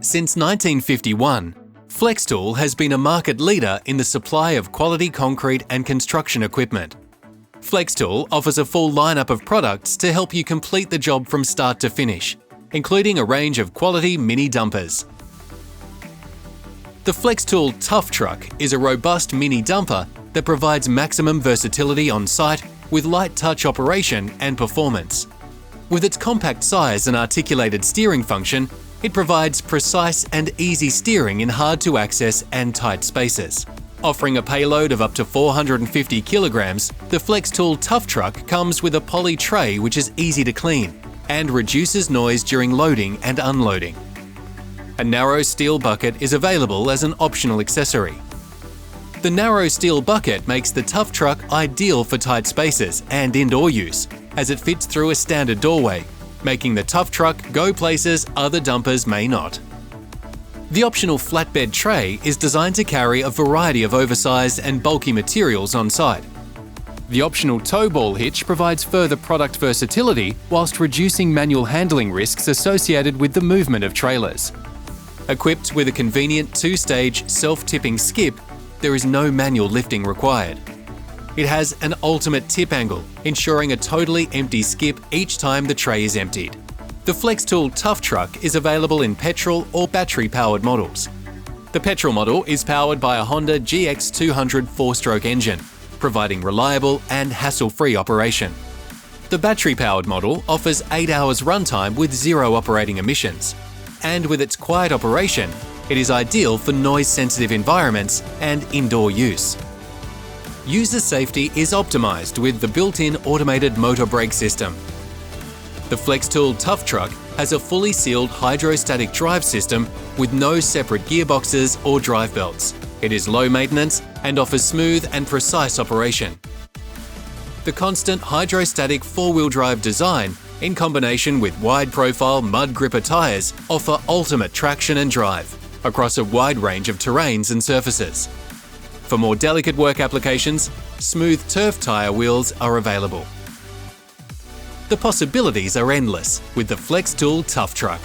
Since 1951, Flextool has been a market leader in the supply of quality concrete and construction equipment. Flextool offers a full lineup of products to help you complete the job from start to finish, including a range of quality mini dumpers. The Flextool TuffTruk is a robust mini dumper that provides maximum versatility on site with light touch operation and performance. With its compact size and articulated steering function, it provides precise and easy steering in hard-to-access and tight spaces. Offering a payload of up to 450 kilograms, the Flextool TuffTruk comes with a poly tray which is easy to clean and reduces noise during loading and unloading. A narrow steel bucket is available as an optional accessory. The narrow steel bucket makes the TuffTruk ideal for tight spaces and indoor use, as it fits through a standard doorway, making the TuffTruk go places other dumpers may not. The optional flatbed tray is designed to carry a variety of oversized and bulky materials on site. The optional tow ball hitch provides further product versatility whilst reducing manual handling risks associated with the movement of trailers. Equipped with a convenient two-stage self-tipping skip, there is no manual lifting required. It has an ultimate tip angle, ensuring a totally empty skip each time the tray is emptied. The Flextool TuffTruk is available in petrol or battery-powered models. The petrol model is powered by a Honda GX200 4-stroke engine, providing reliable and hassle-free operation. The battery-powered model offers 8 hours runtime with 0 operating emissions. And with its quiet operation, it is ideal for noise-sensitive environments and indoor use. User safety is optimised with the built-in automated motor brake system. The Flextool TuffTruk has a fully sealed hydrostatic drive system with no separate gearboxes or drive belts. It is low maintenance and offers smooth and precise operation. The constant hydrostatic four-wheel drive design, in combination with wide-profile mud gripper tyres, offer ultimate traction and drive across a wide range of terrains and surfaces. For more delicate work applications, smooth turf tyre wheels are available. The possibilities are endless with the Flextool TuffTruk.